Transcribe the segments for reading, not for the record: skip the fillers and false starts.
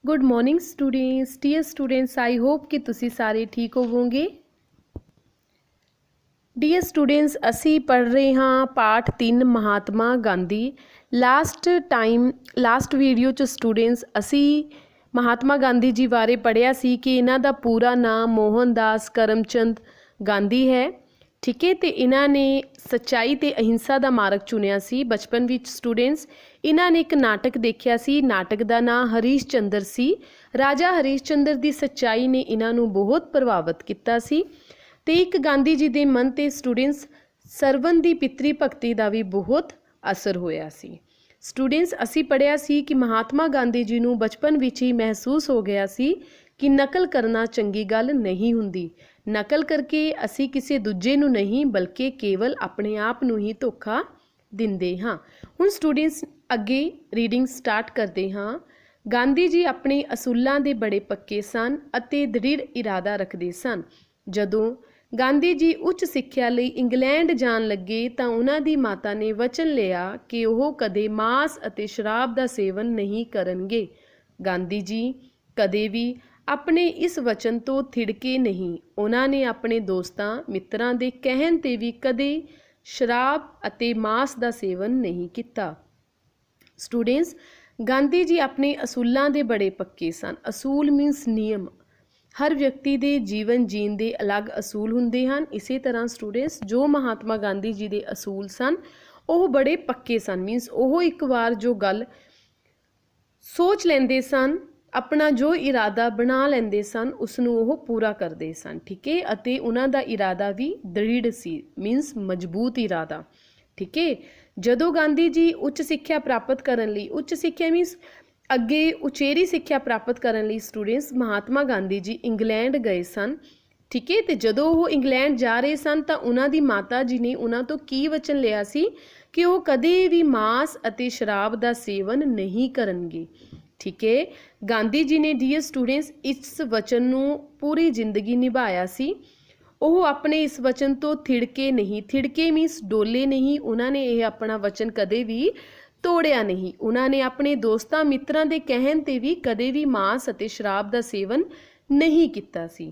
Good morning students. Dear students, I hope कि तुसी सारे ठीक होवोगे। डियर स्टूडेंट्स, असी पढ़ रहे हाँ पाठ 3 महात्मा गांधी। लास्ट वीडियो च स्टूडेंट्स असी महात्मा गांधी जी बारे पढ़िया सी कि इन्हां दा पूरा नाम मोहनदास करमचंद गांधी है। ठीक है, तो इन्होंने सच्चाई ते अहिंसा का मार्ग चुनिया सी। बचपन विच स्टूडेंट्स इन्होंने एक नाटक देखिया सी, नाटक का नाम हरीश चंद्र सी। राजा हरीश चंद्र की सच्चाई ने इन्हों बहुत प्रभावित किया सी। ते एक गांधी जी के मन ते स्टूडेंट्स सरवन की पितरी भगती का भी बहुत असर होया सी। स्टूडेंट्स असी पढ़िया सी कि महात्मा गांधी जी नूं बचपन विच ही महसूस हो गया सी कि नकल करना चंगी गल नहीं हुंदी। नकल करके असी किसी दूजे नूं नहीं बल्कि केवल अपने आप नूं ही धोखा दिंदे हाँ। हुण स्टूडेंट्स अगे रीडिंग स्टार्ट करते हाँ। गांधी जी अपने असूलों के बड़े पक्के सन अते दृढ़ इरादा रखते सन। जदों गांधी जी उच्च सिक्ख्या लई इंग्लैंड जान लगे तो उन्हां दी माता ने वचन लिया कि वह कदे मांस अते शराब का सेवन नहीं करनगे। गांधी जी कदे भी अपने इस वचन तो थिड़के नहीं। उन्होंने अपने दोस्तों मित्रां दे कहण ते भी कदे शराब अते मांस का सेवन नहीं किया। स्टूडेंट्स गांधी जी अपने असूलों के बड़े पक्के सन। असूल मीनस नियम। हर व्यक्ति के जीवन जीण के अलग असूल हुंदे हन। इसे तरह स्टूडेंट्स जो महात्मा गांधी जी के असूल सन वह बड़े पक्के सन। मीनस वह एक बार जो गल सोच लेंदे सन, अपना जो इरादा बना लेंदे सन, उसनूं वो पूरा करते सन। ठीक है, अते उन्हां दा इरादा भी दृढ़ सी, मीनस मजबूत इरादा। ठीक है, जदों गांधी जी उच्च सिक्ख्या प्राप्त करन लई, उच्च सिक्ख्या मीनस अगे उचेरी सिक्ख्या प्राप्त करन लई स्टूडेंट्स महात्मा गांधी जी इंग्लैंड गए सन। ठीक है, तो जदों वो इंग्लैंड जा रहे सन तो उन्हां दी माता जी ने उन्हां तो की वचन लिया सी कि वो कदे भी मांस अते शराब का सेवन नहीं करनगे। ठीक है, गांधी जी ने डियर स्टूडेंट्स इस वचन नूं पूरी जिंदगी निभाया सी। वो अपने इस वचन तो थिड़के नहीं। थिड़के मीनस डोले नहीं। उन्होंने ये अपना वचन कदे भी तोड़िया नहीं। उन्होंने अपने दोस्तों मित्रां दे कहण ते भी कदे भी मांस अते शराब का सेवन नहीं किया सी।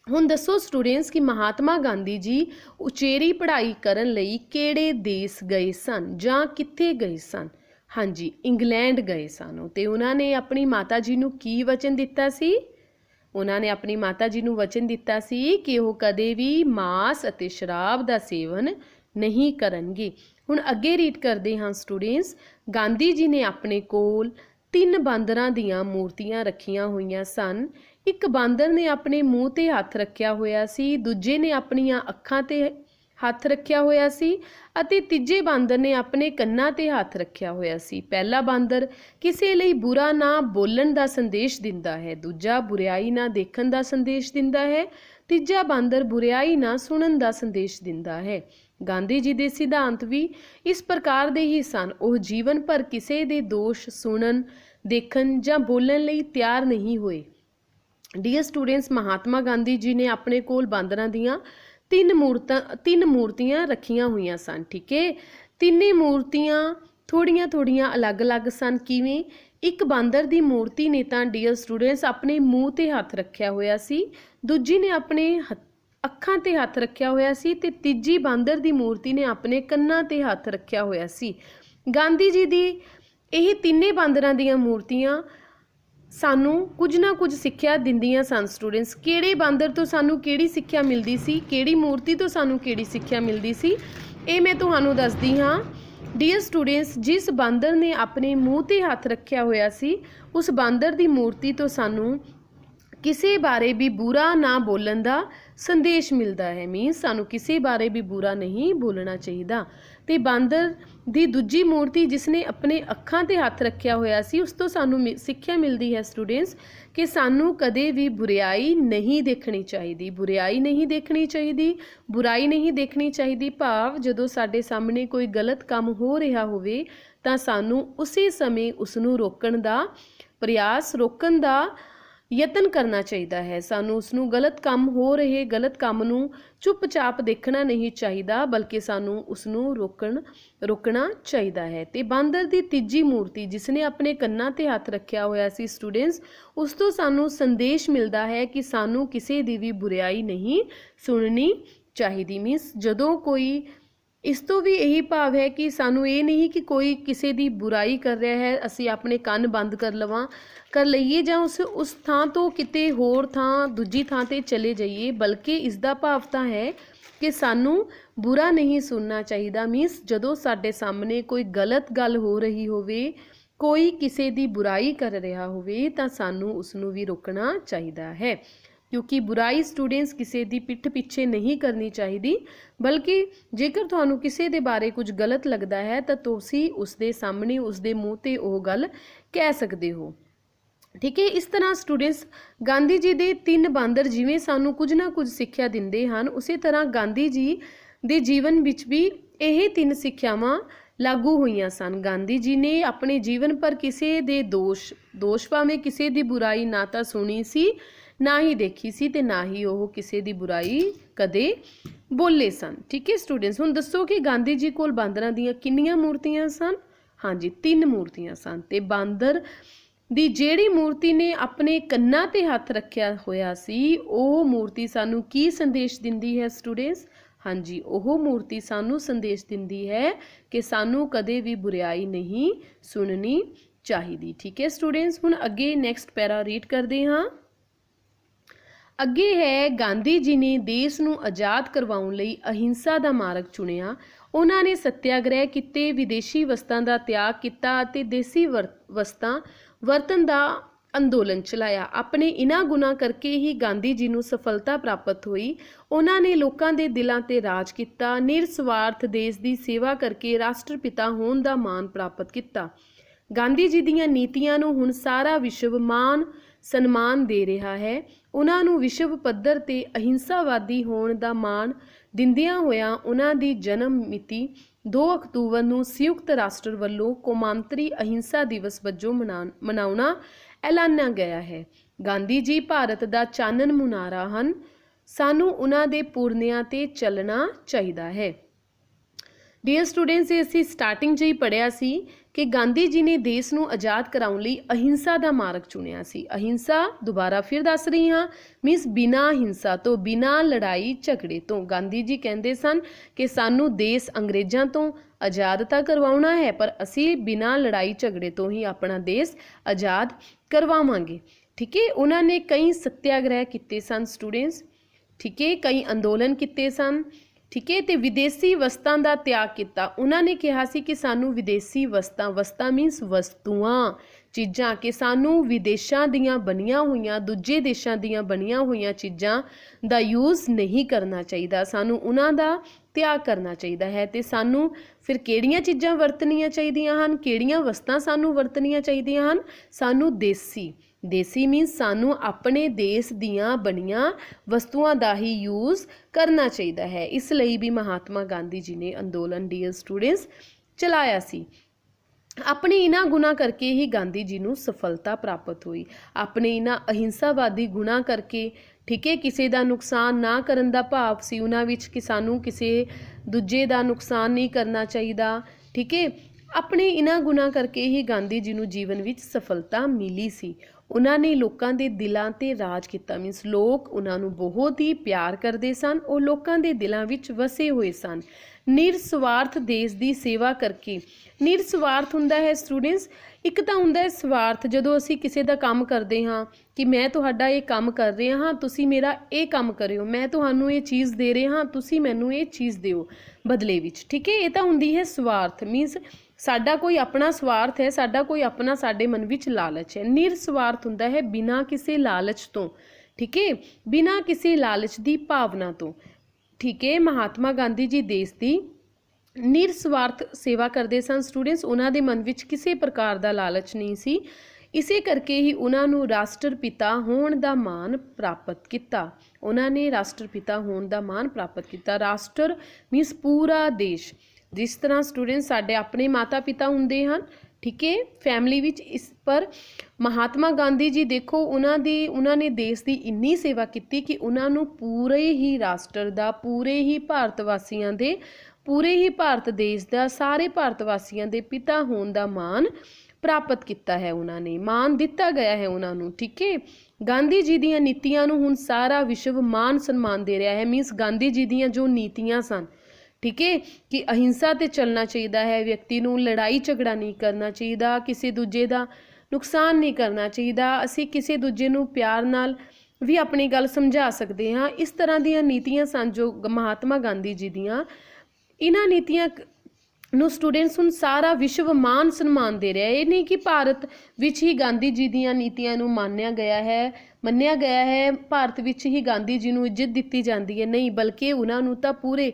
हुण दसो स्टूडेंट्स कि महात्मा गांधी जी उचेरी पढ़ाई करन लई किहड़े देश गए सन जां कित्थे गए सन? हाँ जी, इंग्लैंड गए सन। ते उन्होंने अपनी माता जी नूं की वचन दिता सी? उन्होंने अपनी माता जी नूं वचन दिता सी कि वह कदे भी मांस अते शराब का सेवन नहीं करनगे। हुण अगे रीड करते हाँ स्टूडेंट्स। गांधी जी ने अपने कोल 3 बांदरां दियां मूर्तियां रखियां हुईयां सन। एक बांदर ने अपने मूँह ते हथ रखिया होया सी, दूजे ने अपनियां अखां ते हथ रखिया होया सी अते तीजे बांदर ने अपने कन्नां ते हथ रखिया होया सी। पहला बांदर किसी लई बुरा ना बोलण दा संदेश दिंदा है, दूजा बुराई ना देखण दा संदेश दिंदा है, तीजा बांदर बुराई ना सुणन दा संदेश दिंदा है। गांधी जी दे सिद्धांत भी इस प्रकार दे ही सन। वह जीवन भर किसी दे दोष सुणन, देखण जां बोलण लई तैयार नहीं होए। डियर स्टूडेंट्स महात्मा गांधी जी ने अपने कोल बांदरां दियां 3 मूर्तियां रखियां हुई सन। ठीक है, तीने मूर्तियां थोड़ियां थोड़ियां अलग अलग सन। किवें? एक बांदर दी मूर्ति ने तां डियर स्टूडेंट्स अपने मूँह ते हथ रखिया होया सी, दूजी ने अपने अखां ते हथ रखिया होया सी ते तीजी बांदर दी मूर्ति ने अपने कन्नां ते हथ रखिया होया सी। गांधी जी दी ਇਹ ਤਿੰਨੇ ਬਾਂਦਰਾਂ ਦੀਆਂ मूर्तियां सानू कुछ ना कुछ सिक्ख्या दिंदियां सन। स्टूडेंट्स किहड़े बांदर तो सानू किहड़ी सिक्ख्या मिलती सी, किहड़ी मूर्ति तो सानू किहड़ी सिक्ख्या मिलती सी, ये मैं तुहानू दसदी हाँ। डियर स्टूडेंट्स जिस बांदर ने अपने मूँह ते हथ रखिया होया सी उस बांदर दी मूर्ति तो सानू किसी बारे भी बुरा ना बोलन दा संदेश मिलता है। मीनस सानू किसी बारे भी बुरा नहीं बोलना चाहिए। तो बांदर दी दूजी मूर्ति जिसने अपने अखां ते हथ रखिया होया सी उस तो सानू सिक्ख्या मिलती है स्टूडेंट्स कि सानू कदे भी बुराई नहीं देखनी चाहिए। बुराई नहीं देखनी चाहिए, बुराई नहीं देखनी चाहिए भाव जदों साडे सामने कोई गलत काम हो रहा होवे तां सानू उसी समय उसनू रोकण दा प्रयास, रोकण दा ਯਤਨ ਕਰਨਾ ਚਾਹੀਦਾ ਹੈ। ਸਾਨੂੰ ਉਸਨੂੰ ਗਲਤ ਕੰਮ ਹੋ ਰਹੇ ਗਲਤ ਕੰਮ ਨੂੰ ਚੁੱਪਚਾਪ ਦੇਖਣਾ ਨਹੀਂ ਚਾਹੀਦਾ, ਬਲਕਿ ਸਾਨੂੰ ਉਸਨੂੰ ਰੋਕਣਾ ਚਾਹੀਦਾ ਹੈ। ਤੇ ਬਾਂਦਰ ਦੀ ਤੀਜੀ ਮੂਰਤੀ ਜਿਸ ਨੇ ਆਪਣੇ ਕੰਨਾਂ ਤੇ ਹੱਥ ਰੱਖਿਆ ਹੋਇਆ ਸੀ ਸਟੂਡੈਂਟਸ, ਉਸ ਤੋਂ ਸਾਨੂੰ ਸੰਦੇਸ਼ ਮਿਲਦਾ ਹੈ ਕਿ ਸਾਨੂੰ ਕਿਸੇ ਦੀ ਵੀ ਬੁਰਾਈ ਨਹੀਂ ਸੁਣਨੀ ਚਾਹੀਦੀ। ਮੀਨਸ ਜਦੋਂ ਕੋਈ, ਇਸ ਤੋਂ ਵੀ ਇਹੀ ਭਾਵ ਹੈ ਕਿ ਸਾਨੂੰ ਇਹ ਨਹੀਂ ਕਿ ਕੋਈ ਕਿਸੇ ਦੀ ਬੁਰਾਈ ਕਰ ਰਿਹਾ ਹੈ ਅਸੀਂ ਆਪਣੇ ਕੰਨ ਬੰਦ ਕਰ ਲਈਏ ਜਾਂ ਉਸ ਥਾਂ ਤੋਂ ਕਿਤੇ ਹੋਰ ਥਾਂ ਦੂਜੀ ਥਾਂ ਤੇ ਚਲੇ ਜਾਈਏ, ਬਲਕਿ ਇਸ ਦਾ ਭਾਵ ਤਾਂ ਹੈ ਕਿ ਸਾਨੂੰ ਬੁਰਾ ਨਹੀਂ ਸੁਣਨਾ ਚਾਹੀਦਾ। ਮੀਨਸ ਜਦੋਂ ਸਾਡੇ ਸਾਹਮਣੇ ਕੋਈ ਗਲਤ ਗੱਲ ਹੋ ਰਹੀ ਹੋਵੇ, ਕੋਈ ਕਿਸੇ ਦੀ ਬੁਰਾਈ ਕਰ ਰਿਹਾ ਹੋਵੇ, ਤਾਂ ਸਾਨੂੰ ਉਸਨੂੰ ਵੀ ਰੋਕਣਾ ਚਾਹੀਦਾ ਹੈ, ਕਿਉਂਕਿ ਬੁਰਾਈ ਸਟੂਡੈਂਟਸ ਕਿਸੇ ਦੀ ਪਿੱਠ ਪਿੱਛੇ ਨਹੀਂ ਕਰਨੀ ਚਾਹੀਦੀ, ਬਲਕਿ ਜੇਕਰ ਤੁਹਾਨੂੰ ਕਿਸੇ ਦੇ ਬਾਰੇ ਕੁਝ ਗਲਤ ਲੱਗਦਾ ਹੈ ਤਾਂ ਤੁਸੀਂ ਉਸਦੇ ਸਾਹਮਣੇ ਉਸਦੇ ਮੂੰਹ ਤੇ ਉਹ ਗੱਲ ਕਹਿ ਸਕਦੇ ਹੋ। ਠੀਕ ਹੈ। ਇਸ ਤਰ੍ਹਾਂ ਸਟੂਡੈਂਟਸ ਗਾਂਧੀ ਜੀ ਦੇ 3 ਬਾਂਦਰ ਜਿਵੇਂ ਸਾਨੂੰ ਕੁਝ ਨਾ ਕੁਝ ਸਿੱਖਿਆ ਦਿੰਦੇ ਹਨ, ਉਸੇ ਤਰ੍ਹਾਂ ਗਾਂਧੀ ਜੀ ਦੇ ਜੀਵਨ ਵਿੱਚ ਵੀ ਇਹ 3 ਸਿੱਖਿਆਵਾਂ ਲਾਗੂ ਹੋਈਆਂ ਸਨ। ਗਾਂਧੀ ਜੀ ਨੇ ਆਪਣੇ ਜੀਵਨ ਪਰ ਕਿਸੇ ਦੇ ਦੋਸ਼ ਭਾਵੇਂ ਕਿਸੇ ਦੀ ਬੁਰਾਈ ਨਾ ਤਾਂ ਸੁਣੀ ਸੀ, ਨਾ ਹੀ ਦੇਖੀ ਸੀ, ਤੇ ਨਾ ਹੀ ਉਹ ਕਿਸੇ ਦੀ ਬੁਰਾਈ ਕਦੇ ਬੋਲੇ ਸਨ। ਠੀਕ ਹੈ ਸਟੂਡੈਂਟਸ, ਹੁਣ ਦੱਸੋ ਕਿ ਗਾਂਧੀ ਜੀ ਕੋਲ ਬਾਂਦਰਾਂ ਦੀਆਂ ਕਿੰਨੀਆਂ ਮੂਰਤੀਆਂ ਸਨ? ਹਾਂਜੀ, 3 ਮੂਰਤੀਆਂ ਸਨ। ਤੇ ਬਾਂਦਰ ਦੀ ਜਿਹੜੀ ਮੂਰਤੀ ਨੇ ਆਪਣੇ ਕੰਨਾਂ ਤੇ ਹੱਥ ਰੱਖਿਆ ਹੋਇਆ ਸੀ, ਉਹ ਮੂਰਤੀ ਸਾਨੂੰ ਕੀ ਸੰਦੇਸ਼ ਦਿੰਦੀ ਹੈ ਸਟੂਡੈਂਟਸ? ਹਾਂਜੀ, ਉਹ ਮੂਰਤੀ ਸਾਨੂੰ ਸੰਦੇਸ਼ ਦਿੰਦੀ ਹੈ ਕਿ ਸਾਨੂੰ ਕਦੇ ਵੀ ਬੁਰਾਈ ਨਹੀਂ ਸੁਣਨੀ ਚਾਹੀਦੀ। ਠੀਕ ਹੈ ਸਟੂਡੈਂਟਸ, ਹੁਣ ਅੱਗੇ ਨੈਕਸਟ ਪੈਰਾ ਰੀਡ ਕਰਦੇ ਹਾਂ। ਅੱਗੇ ਹੈ, ਗਾਂਧੀ ਜੀ ਨੇ ਦੇਸ਼ ਨੂੰ ਆਜ਼ਾਦ ਕਰਵਾਉਣ ਲਈ ਅਹਿੰਸਾ ਦਾ ਮਾਰਗ ਚੁਣਿਆ। ਉਹਨਾਂ ਨੇ ਸੱਤਿਆਗ੍ਰਹਿ ਕੀਤੇ, ਵਿਦੇਸ਼ੀ ਵਸਤਾਂ ਦਾ ਤਿਆਗ ਕੀਤਾ ਅਤੇ ਦੇਸੀ ਵਸਤਾਂ ਵਰਤਣ ਦਾ ਅੰਦੋਲਨ ਚਲਾਇਆ। ਆਪਣੇ ਇਨ੍ਹਾਂ ਗੁਣਾਂ ਕਰਕੇ ਹੀ ਗਾਂਧੀ ਜੀ ਨੂੰ ਸਫਲਤਾ ਪ੍ਰਾਪਤ ਹੋਈ। ਉਹਨਾਂ ਨੇ ਲੋਕਾਂ ਦੇ ਦਿਲਾਂ ਤੇ ਰਾਜ ਕੀਤਾ, ਨਿਰਸਵਾਰਥ ਦੇਸ਼ ਦੀ ਸੇਵਾ ਕਰਕੇ ਰਾਸ਼ਟਰਪਿਤਾ ਹੋਣ ਦਾ ਮਾਣ ਪ੍ਰਾਪਤ ਕੀਤਾ। ਗਾਂਧੀ ਜੀ ਦੀਆਂ ਨੀਤੀਆਂ ਨੂੰ ਹੁਣ ਸਾਰਾ ਵਿਸ਼ਵ ਮਾਣ ਸਨਮਾਨ ਦੇ ਰਿਹਾ ਹੈ। ਉਹਨਾਂ ਨੂੰ ਵਿਸ਼ਵ ਪੱਧਰ ਤੇ ਅਹਿੰਸਾਵਾਦੀ ਹੋਣ ਦਾ ਮਾਣ ਦਿੰਦਿਆਂ ਹੋਇਆਂ ਉਹਨਾਂ ਦੀ ਜਨਮ ਮਿਤੀ 2 ਅਕਤੂਬਰ ਨੂੰ ਸੰਯੁਕਤ ਰਾਸ਼ਟਰ ਵੱਲੋਂ ਕੌਮਾਂਤਰੀ ਅਹਿੰਸਾ ਦਿਵਸ ਵਜੋਂ ਮਨਾਉਣਾ ਐਲਾਨਿਆ ਗਿਆ ਹੈ। ਗਾਂਧੀ ਜੀ ਭਾਰਤ ਦਾ ਚਾਨਣ ਮੁਨਾਰਾ ਹਨ। ਸਾਨੂੰ ਉਹਨਾਂ ਦੇ ਪੁਰਨਿਆਂ ਤੇ ਚੱਲਣਾ ਚਾਹੀਦਾ ਹੈ। ਡੀਅਰ ਸਟੂਡੈਂਟਸ, ਅਸੀਂ ਸਟਾਰਟਿੰਗ 'ਚ ਹੀ ਪੜ੍ਹਿਆ ਸੀ ਕਿ ਗਾਂਧੀ ਜੀ ਨੇ ਦੇਸ਼ ਨੂੰ ਆਜ਼ਾਦ ਕਰਾਉਣ ਲਈ ਅਹਿੰਸਾ ਦਾ ਮਾਰਗ ਚੁਣਿਆ ਸੀ। ਅਹਿੰਸਾ, ਦੁਬਾਰਾ ਫਿਰ ਦੱਸ ਰਹੀ ਹਾਂ, ਮੀਨਸ ਬਿਨਾਂ ਹਿੰਸਾ ਤੋਂ, ਬਿਨਾਂ ਲੜਾਈ ਝਗੜੇ ਤੋਂ। ਗਾਂਧੀ ਜੀ ਕਹਿੰਦੇ ਸਨ ਕਿ ਸਾਨੂੰ ਦੇਸ਼ ਅੰਗਰੇਜ਼ਾਂ ਤੋਂ ਆਜ਼ਾਦ ਤਾਂ ਕਰਵਾਉਣਾ ਹੈ, ਪਰ ਅਸੀਂ ਬਿਨਾਂ ਲੜਾਈ ਝਗੜੇ ਤੋਂ ਹੀ ਆਪਣਾ ਦੇਸ਼ ਆਜ਼ਾਦ ਕਰਵਾਵਾਂਗੇ। ਠੀਕ ਹੈ। ਉਹਨਾਂ ਨੇ ਕਈ ਸੱਤਿਆਗ੍ਰਹਿ ਕੀਤੇ ਸਨ ਸਟੂਡੈਂਟਸ। ਠੀਕ ਹੈ, ਕਈ ਅੰਦੋਲਨ ਕੀਤੇ ਸਨ। ਠੀਕ ਹੈ, ਤੇ ਵਿਦੇਸ਼ੀ ਵਸਤਾਂ ਦਾ ਤਿਆਗ ਕੀਤਾ। ਉਹਨਾਂ ਨੇ ਕਿਹਾ ਸੀ ਕਿ ਸਾਨੂੰ ਵਿਦੇਸ਼ੀ ਵਸਤਾਂ ਮੀਨਸ ਵਸਤੂਆਂ, ਚੀਜ਼ਾਂ, ਕਿ ਸਾਨੂੰ ਵਿਦੇਸ਼ਾਂ ਦੀਆਂ ਬਣੀਆਂ ਹੋਈਆਂ, ਦੂਜੇ ਦੇਸ਼ਾਂ ਦੀਆਂ ਬਣੀਆਂ ਹੋਈਆਂ ਚੀਜ਼ਾਂ ਦਾ ਯੂਜ਼ ਨਹੀਂ ਕਰਨਾ ਚਾਹੀਦਾ, ਸਾਨੂੰ ਉਹਨਾਂ ਦਾ ਤਿਆਗ ਕਰਨਾ ਚਾਹੀਦਾ ਹੈ। ਤੇ ਸਾਨੂੰ ਫਿਰ ਕਿਹੜੀਆਂ ਚੀਜ਼ਾਂ ਵਰਤਣੀਆਂ ਚਾਹੀਦੀਆਂ ਹਨ, ਕਿਹੜੀਆਂ ਵਸਤਾਂ ਸਾਨੂੰ ਵਰਤਣੀਆਂ ਚਾਹੀਦੀਆਂ ਹਨ? ਸਾਨੂੰ ਦੇਸੀ ਮੀਨਸ ਸਾਨੂੰ ਆਪਣੇ ਦੇਸ਼ ਦੀਆਂ ਬਣੀਆਂ ਵਸਤੂਆਂ ਦਾ ਹੀ ਯੂਜ਼ ਕਰਨਾ ਚਾਹੀਦਾ ਹੈ। ਇਸ ਲਈ ਵੀ ਮਹਾਤਮਾ ਗਾਂਧੀ ਜੀ ਨੇ ਅੰਦੋਲਨ ਡੀਅਰ ਸਟੂਡੈਂਟਸ ਚਲਾਇਆ ਸੀ। ਆਪਣੇ ਇਹਨਾਂ ਗੁਣਾਂ ਕਰਕੇ ਹੀ ਗਾਂਧੀ ਜੀ ਨੂੰ ਸਫਲਤਾ ਪ੍ਰਾਪਤ ਹੋਈ, ਆਪਣੇ ਇਹਨਾਂ ਅਹਿੰਸਾਵਾਦੀ ਗੁਣਾਂ ਕਰਕੇ। ਠੀਕ ਹੈ, ਕਿਸੇ ਦਾ ਨੁਕਸਾਨ ਨਾ ਕਰਨ ਦਾ ਭਾਵ ਸੀ ਉਹਨਾਂ ਵਿੱਚ ਕਿ ਸਾਨੂੰ ਕਿਸੇ ਦੂਜੇ ਦਾ ਨੁਕਸਾਨ ਨਹੀਂ ਕਰਨਾ ਚਾਹੀਦਾ। ਠੀਕ ਹੈ, ਆਪਣੇ ਇਹਨਾਂ ਗੁਣਾਂ ਕਰਕੇ ਹੀ ਗਾਂਧੀ ਜੀ ਨੂੰ ਜੀਵਨ ਵਿੱਚ ਸਫਲਤਾ ਮਿਲੀ ਸੀ। ਉਹਨਾਂ ਨੇ ਲੋਕਾਂ ਦੇ ਦਿਲਾਂ ਤੇ ਰਾਜ ਕੀਤਾ, ਮੀਨਸ ਲੋਕ ਉਹਨਾਂ ਨੂੰ ਬਹੁਤ ਹੀ ਪਿਆਰ ਕਰਦੇ ਸਨ, ਉਹ ਲੋਕਾਂ ਦੇ ਦਿਲਾਂ ਵਿੱਚ ਵਸੇ ਹੋਏ ਸਨ। ਨਿਰਸਵਾਰਥ ਦੇਸ਼ ਦੀ ਸੇਵਾ ਕਰਕੇ। ਨਿਰਸਵਾਰਥ ਹੁੰਦਾ ਹੈ ਸਟੂਡੈਂਟਸ, ਇੱਕ ਤਾਂ ਹੁੰਦਾ ਹੈ ਸਵਾਰਥ, ਜਦੋਂ ਅਸੀਂ ਕਿਸੇ ਦਾ ਕੰਮ ਕਰਦੇ ਹਾਂ ਕਿ ਮੈਂ ਤੁਹਾਡਾ ਇਹ ਕੰਮ ਕਰ ਰਿਹਾ ਹਾਂ, ਤੁਸੀਂ ਮੇਰਾ ਇਹ ਕੰਮ ਕਰਿਓ, ਮੈਂ ਤੁਹਾਨੂੰ ਇਹ ਚੀਜ਼ ਦੇ ਰਿਹਾ ਹਾਂ, ਤੁਸੀਂ ਮੈਨੂੰ ਇਹ ਚੀਜ਼ ਦਿਓ ਬਦਲੇ ਵਿੱਚ। ਠੀਕ ਹੈ, ਇਹ ਤਾਂ ਹੁੰਦੀ ਹੈ ਸਵਾਰਥ, ਮੀਨਸ ਸਾਡਾ ਕੋਈ ਆਪਣਾ ਸਵਾਰਥ ਹੈ, ਸਾਡਾ ਕੋਈ ਆਪਣਾ, ਸਾਡੇ ਮਨ ਵਿੱਚ ਲਾਲਚ ਹੈ। ਨਿਰਸਵਾਰਥ ਹੁੰਦਾ ਹੈ ਬਿਨਾਂ ਕਿਸੇ ਲਾਲਚ ਤੋਂ। ਠੀਕ ਹੈ, ਬਿਨਾਂ ਕਿਸੇ ਲਾਲਚ ਦੀ ਭਾਵਨਾ ਤੋਂ। ਠੀਕ ਹੈ, ਮਹਾਤਮਾ ਗਾਂਧੀ ਜੀ ਦੇਸ਼ ਦੀ ਨਿਰਸਵਾਰਥ ਸੇਵਾ ਕਰਦੇ ਸਨ ਸਟੂਡੈਂਟਸ, ਉਹਨਾਂ ਦੇ ਮਨ ਵਿੱਚ ਕਿਸੇ ਪ੍ਰਕਾਰ ਦਾ ਲਾਲਚ ਨਹੀਂ ਸੀ। ਇਸੇ ਕਰਕੇ ਹੀ ਉਹਨਾਂ ਨੂੰ ਰਾਸ਼ਟਰਪਿਤਾ ਹੋਣ ਦਾ ਮਾਣ ਪ੍ਰਾਪਤ ਕੀਤਾ। ਉਹਨਾਂ ਨੇ ਰਾਸ਼ਟਰਪਿਤਾ ਹੋਣ ਦਾ ਮਾਣ ਪ੍ਰਾਪਤ ਕੀਤਾ। ਰਾਸ਼ਟਰ ਮੀਨਸ ਪੂਰਾ ਦੇਸ਼। ਜਿਸ ਤਰ੍ਹਾਂ ਸਟੂਡੈਂਟ ਸਾਡੇ ਆਪਣੇ ਮਾਤਾ ਪਿਤਾ ਹੁੰਦੇ ਹਨ, ठीक है, फैमिली विच। इस पर महात्मा गांधी जी देखो उन्होंने देश की इन्नी सेवा की कि उन्होंने पूरे ही राष्ट्र का, पूरे ही भारत वासियों के, पूरे ही भारत देश का, सारे भारत वासियों के पिता होने का मान प्राप्त किया है। उन्होंने मान दिता गया है उन्होंने। ठीक है, गांधी जी दी नीतियां नूं हुण सारा विश्व मान सन्मान दे रहा है। मीनस गांधी जी दी जो नीतियां सन, ठीक है, कि अहिंसा ते चलना चाहिए है, व्यक्ति नूं लड़ाई झगड़ा नहीं करना चाहिए, किसी दूजे का नुकसान नहीं करना चाहिए, असी किसी दूजे नूं प्यार नाल भी अपनी गल समझा सकते हाँ। इस तरह दी नीतियां सन जो महात्मा गांधी जी दियां। इन्हां नीतियां ਨੂੰ स्टूडेंट्स ਹੁਣ सारा विश्व मान सन्मान दे रहा है। ये नहीं कि भारत विच ही गांधी जी ਦੀਆਂ ਨੀਤੀਆਂ ਨੂੰ ਮੰਨਿਆ ਗਿਆ ਹੈ, ਭਾਰਤ ਵਿੱਚ ਹੀ गांधी जी ਨੂੰ ਇੱਜ਼ਤ ਦਿੱਤੀ ਜਾਂਦੀ ਹੈ, नहीं बल्कि ਉਹਨਾਂ ਨੂੰ ਤਾਂ पूरे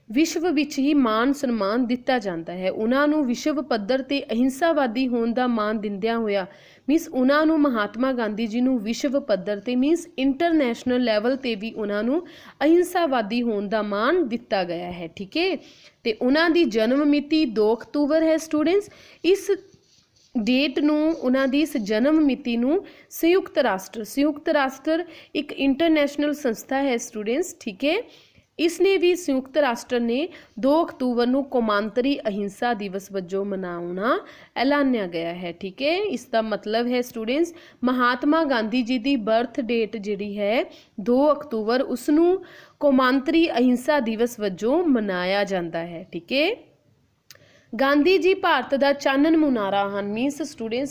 विश्व ਵਿੱਚ ही मान सन्मान ਦਿੱਤਾ ਜਾਂਦਾ है। ਉਹਨਾਂ ਨੂੰ विश्व पੱਧਰ ਤੇ ਅਹਿੰਸਾਵਾਦੀ ਹੋਣ ਦਾ ਮਾਣ ਦਿੰਦਿਆਂ ਹੋਇਆ, मीनस उन्होंने महात्मा गांधी जी ਨੂੰ विश्व पੱਧਰ ਤੇ मीनस इंटरनेशनल लैवल ਤੇ भी उन्होंने अहिंसावादी होने का मान दिता गया है। ठीक है, तो उन्होंने जन्म मिति 2 अक्तूबर है स्टूडेंट्स। इस डेट नूं उन्हां दी इस जन्म मिति नूं संयुक्त राष्ट्र एक इंटरनेशनल संस्था है स्टूडेंट्स। ठीक है, इसने भी संयुक्त राष्ट्र ने 2 अक्तूबर नूं कौमांतरी अहिंसा दिवस वजों मनाउणा ऐलानिया गया है। ठीक है, इसका मतलब है स्टूडेंट्स महात्मा गांधी जी की बर्थ डेट जिहड़ी है 2 अक्तूबर, उसनूं कौमांतरी अहिंसा दिवस वजों मनाया जाता है। ठीक है, गांधी जी भारत का चानन मुनारा हैं। मीनस स्टूडेंट्स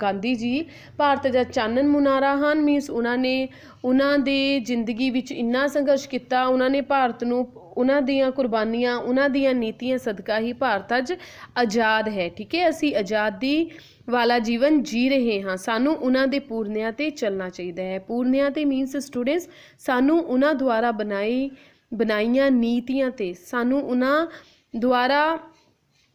गांधी जी भारत का चानन मुनारा हैं। मीनस उन्होंने जिंदगी विच इन्ना संघर्ष किया, उन्होंने भारत नूं उन्हां दियां कुर्बानियां, उन्हां दियां नीतियां सदका ही भारत अज आज़ाद है। ठीक है, असी आज़ादी वाला जीवन जी रहे हाँ। सानू उन्हां दे पूर्णियां ते चलना चाहिए है। पूर्णियां ते मीनस स्टूडेंट्स सानू उन्हां द्वारा बनाईयां नीतियां ते, सानू उन्हां द्वारा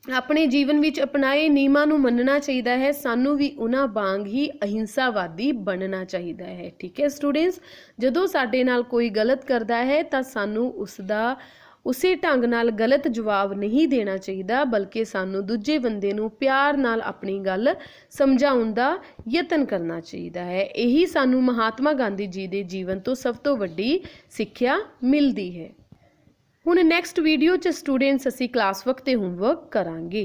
अपने जीवन विच अपनाए नियमां नूं मनना चाहिए है। सानू भी उन्हां वांग ही अहिंसावादी बनना चाहिए है। ठीक है स्टूडेंट्स, जदों साडे नाल कोई गलत करता है तो सानू उसदा उसे ढंग नाल गलत जवाब नहीं देना चाहिए, बल्कि सानू दूजे बंदे नूं प्यार नाल अपनी गल समझाउण दा यतन करना चाहिए है। यही सानू महात्मा गांधी जी के जीवन तो सब तो वड्डी सिक्ख्या मिलती है। हुण नैक्सट वीडियो च स्टूडेंट्स असी क्लास वर्क ते होमवर्क करांगे।